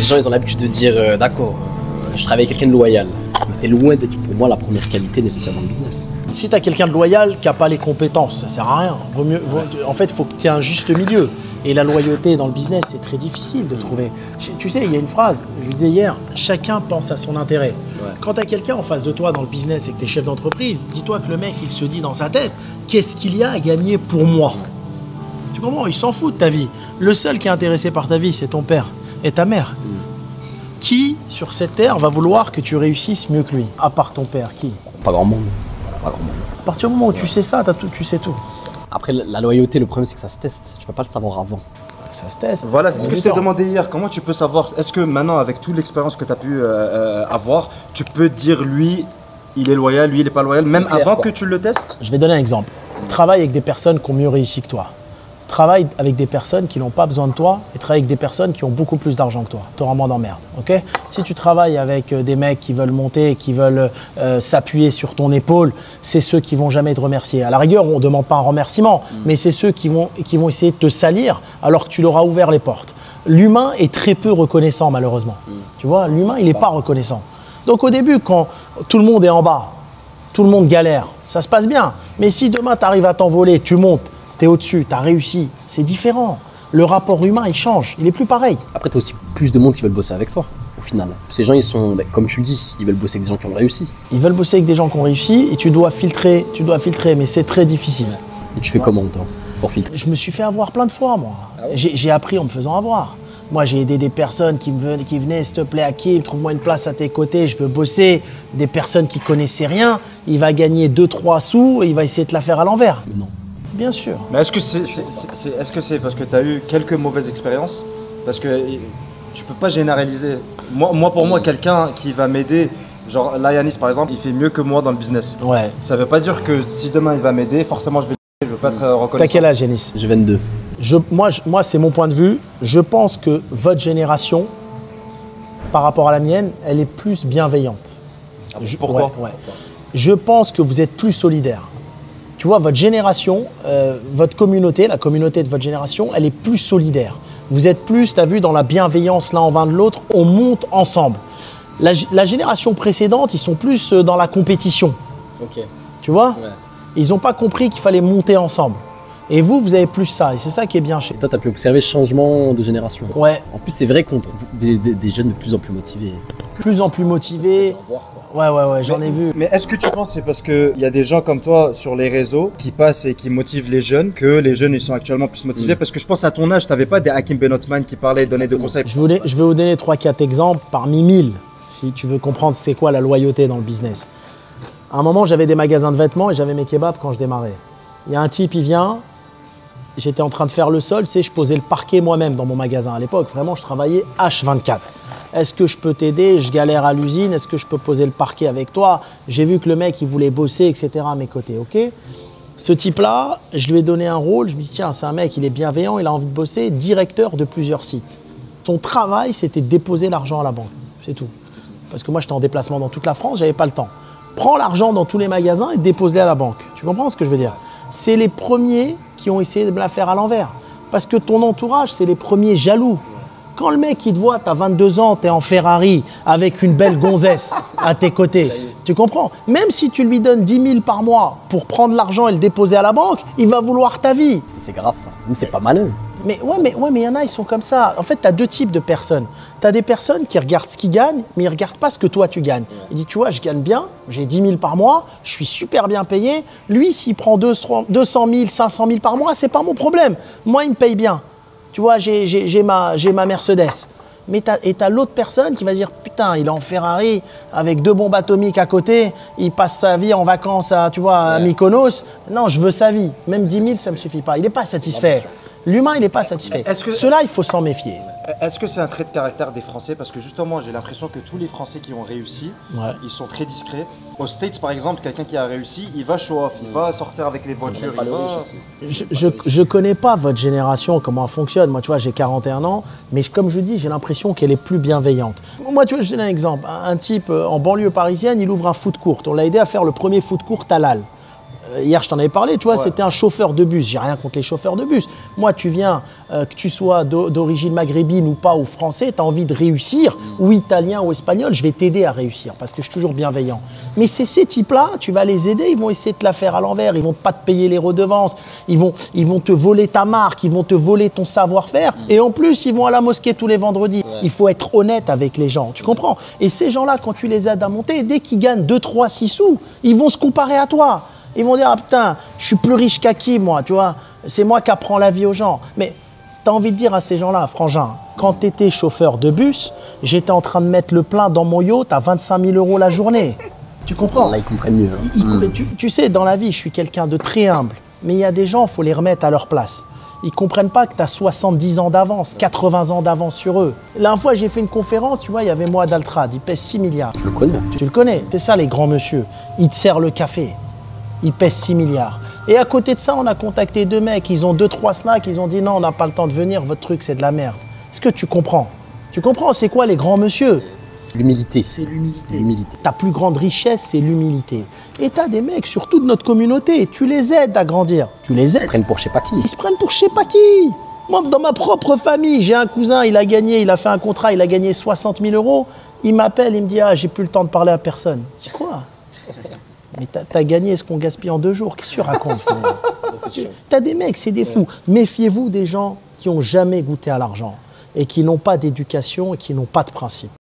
Les gens, ils ont l'habitude de dire, d'accord, je travaille avec quelqu'un de loyal. Mais c'est loin d'être pour moi la première qualité nécessaire dans le business. Si tu as quelqu'un de loyal qui n'a pas les compétences, ça sert à rien. En fait, il faut que tu aies un juste milieu. Et la loyauté dans le business, c'est très difficile de trouver. Tu sais, il y a une phrase, je vous disais hier, chacun pense à son intérêt. Ouais. Quand tu as quelqu'un en face de toi dans le business et que tu es chef d'entreprise, dis-toi que le mec, il se dit dans sa tête, qu'est-ce qu'il y a à gagner pour moi? Tu comprends? Il s'en fout de ta vie. Le seul qui est intéressé par ta vie, c'est ton père et ta mère. Qui, sur cette terre, va vouloir que tu réussisses mieux que lui? À part ton père, qui? Pas grand monde. Pas grand monde. À partir du moment où tu sais ça, tu sais tout. Après, la loyauté, le problème, c'est que ça se teste. Tu peux pas le savoir avant. Ça se teste. Voilà, c'est ce que je t'ai demandé hier. Comment tu peux savoir? Est-ce que maintenant, avec toute l'expérience que tu as pu avoir, tu peux dire lui, il est loyal, lui, il n'est pas loyal, même avant que tu le testes? Je vais donner un exemple. Travaille avec des personnes qui ont mieux réussi que toi. Travaille avec des personnes qui n'ont pas besoin de toi et travaille avec des personnes qui ont beaucoup plus d'argent que toi. Tu auras moins d'emmerde. Okay? Si tu travailles avec des mecs qui veulent monter, qui veulent s'appuyer sur ton épaule, c'est ceux qui vont jamais te remercier. À la rigueur, on ne demande pas un remerciement, mais c'est ceux qui vont essayer de te salir alors que tu leur as ouvert les portes. L'humain est très peu reconnaissant, malheureusement. Tu vois, l'humain, il n'est pas reconnaissant. Donc au début, quand tout le monde est en bas, tout le monde galère, ça se passe bien. Mais si demain, tu arrives à t'envoler, tu montes, tu es au-dessus, tu as réussi, c'est différent. Le rapport humain, il change, il est plus pareil. Après, tu as aussi plus de monde qui veulent bosser avec toi, au final. Ces gens, ils sont, comme tu le dis, ils veulent bosser avec des gens qui ont réussi. Ils veulent bosser avec des gens qui ont réussi et tu dois filtrer, mais c'est très difficile. Et tu fais comment, toi, pour filtrer? Je me suis fait avoir plein de fois, moi. Ah ouais. J'ai appris en me faisant avoir. Moi, j'ai aidé des personnes qui venaient, s'il te plaît, Hakim, trouve-moi une place à tes côtés, je veux bosser. Des personnes qui connaissaient rien, il va gagner 2-3 sous et il va essayer de te la faire à l'envers. Non. Bien sûr. Mais est-ce que c'est parce que tu as eu quelques mauvaises expériences? Parce que tu peux pas généraliser. Pour moi, quelqu'un qui va m'aider, genre là, Yanis par exemple, il fait mieux que moi dans le business. Ouais. Ça veut pas dire que si demain il va m'aider, forcément je veux pas être reconnaissant. T'as quel âge, Yanis? J'ai 22. Moi, c'est mon point de vue. Je pense que votre génération, par rapport à la mienne, elle est plus bienveillante. Pourquoi? Ouais. Je pense que vous êtes plus solidaire. Tu vois, votre génération, votre communauté, la communauté de votre génération, elle est plus solidaire. Vous êtes plus, tu as vu, dans la bienveillance l'un envers l'autre, on monte ensemble. La génération précédente, ils sont plus dans la compétition. Ok. Tu vois? Ouais. Ils n'ont pas compris qu'il fallait monter ensemble. Et vous avez plus ça, et c'est ça qui est bien chez Et toi, tu as pu observer le changement de génération. Ouais. En plus, c'est vrai qu'on trouve des jeunes de plus en plus motivés. Plus en plus motivés. Ouais, j'en ai vu. Mais est-ce que tu penses que c'est parce qu'il y a des gens comme toi sur les réseaux qui passent et qui motivent les jeunes que les jeunes ils sont actuellement plus motivés? Parce que je pense à ton âge, tu n'avais pas des Hakim Benotman qui parlaient, donnaient des conseils. Je vais vous donner 3-4 exemples parmi 1000, si tu veux comprendre c'est quoi la loyauté dans le business. À un moment, j'avais des magasins de vêtements et j'avais mes kebabs quand je démarrais. Il y a un type, il vient, j'étais en train de faire le sol, tu sais, je posais le parquet moi-même dans mon magasin. À l'époque, vraiment, je travaillais H24. Est-ce que je peux t'aider? Je galère à l'usine. Est-ce que je peux poser le parquet avec toi? J'ai vu que le mec, il voulait bosser, etc. à mes côtés, ok? Ce type-là, je lui ai donné un rôle. Je me dis, tiens, c'est un mec, il est bienveillant, il a envie de bosser, directeur de plusieurs sites. Son travail, c'était de déposer l'argent à la banque. C'est tout. Parce que moi, j'étais en déplacement dans toute la France, j'avais pas le temps. Prends l'argent dans tous les magasins et dépose-les à la banque. Tu comprends ce que je veux dire? C'est les premiers qui ont essayé de me la faire à l'envers. Parce que ton entourage, c'est les premiers jaloux. Quand le mec, il te voit, tu as 22 ans, tu es en Ferrari avec une belle gonzesse à tes côtés, tu comprends? Même si tu lui donnes 10 000 par mois pour prendre l'argent et le déposer à la banque, il va vouloir ta vie. C'est grave ça, même c'est pas malin. Mais il y en a, ils sont comme ça. En fait, tu as deux types de personnes. Tu as des personnes qui regardent ce qu'ils gagnent, mais ils ne regardent pas ce que toi, tu gagnes. Ils disent, tu vois, je gagne bien, j'ai 10 000 par mois, je suis super bien payé. Lui, s'il prend 200 000, 500 000 par mois, ce n'est pas mon problème. Moi, il me paye bien. Tu vois, j'ai ma Mercedes. Mais tu as l'autre personne qui va dire, putain, il est en Ferrari avec 2 bombes atomiques à côté, il passe sa vie en vacances à Mykonos. Non, je veux sa vie. Même 10 000, ça ne me suffit pas. Il n'est pas satisfait. L'humain, il n'est pas satisfait. Cela, il faut s'en méfier. Est-ce que c'est un trait de caractère des Français? Parce que justement, j'ai l'impression que tous les Français qui ont réussi, ils sont très discrets. Aux States, par exemple, quelqu'un qui a réussi, il va show off, il va sortir avec les voitures. Je ne connais pas votre génération, comment elle fonctionne. Moi, tu vois, j'ai 41 ans, mais comme je dis, j'ai l'impression qu'elle est plus bienveillante. Moi, tu vois, je te donne un exemple. Un type en banlieue parisienne, il ouvre un food court. On l'a aidé à faire le premier food court halal. Hier, je t'en avais parlé, tu vois, c'était un chauffeur de bus. J'ai rien contre les chauffeurs de bus. Moi, tu viens, que tu sois d'origine maghrébine ou pas, ou français, tu as envie de réussir, ou italien ou espagnol, je vais t'aider à réussir parce que je suis toujours bienveillant. Mais c'est ces types-là, tu vas les aider, ils vont essayer de te la faire à l'envers, ils vont pas te payer les redevances, ils vont te voler ta marque, ils vont te voler ton savoir-faire, et en plus, ils vont à la mosquée tous les vendredis. Il faut être honnête avec les gens, tu comprends? Et ces gens-là, quand tu les aides à monter, dès qu'ils gagnent 2, 3, 6 sous, ils vont se comparer à toi. Ils vont dire, ah putain, je suis plus riche qu'Aki, moi, tu vois. C'est moi qui apprends la vie aux gens. Mais tu as envie de dire à ces gens-là, frangin, quand tu étais chauffeur de bus, j'étais en train de mettre le plein dans mon yacht à 25 000 € la journée. Tu comprends? Là, ils comprennent mieux. Hein. Tu sais, dans la vie, je suis quelqu'un de très humble. Mais il y a des gens, il faut les remettre à leur place. Ils ne comprennent pas que tu as 70 ans d'avance, 80 ans d'avance sur eux. La dernière fois, j'ai fait une conférence, tu vois, il y avait Moad Altrad, il pèse 6 milliards. Tu le connais. Tu le connais, c'est ça les grands monsieur. Ils te servent le café, ils pèsent 6 milliards. Et à côté de ça, on a contacté 2 mecs, ils ont 2, 3 snacks, ils ont dit non, on n'a pas le temps de venir, votre truc c'est de la merde. Est-ce que tu comprends? Tu comprends, c'est quoi les grands monsieur? L'humilité. C'est l'humilité. Ta plus grande richesse, c'est l'humilité. Et t'as des mecs, surtout de notre communauté, tu les aides à grandir. Tu les Ils aides. se prennent pour je sais pas qui. Ils se prennent pour je sais pas qui. Moi, dans ma propre famille, j'ai un cousin, il a fait un contrat, il a gagné 60 000 €. Il m'appelle, il me dit, ah, j'ai plus le temps de parler à personne. Je dis quoi? Mais t'as gagné ce qu'on gaspille en 2 jours. Qu'est-ce que tu racontes? T'as des mecs, c'est des fous. Méfiez-vous des gens qui n'ont jamais goûté à l'argent et qui n'ont pas d'éducation et qui n'ont pas de principe.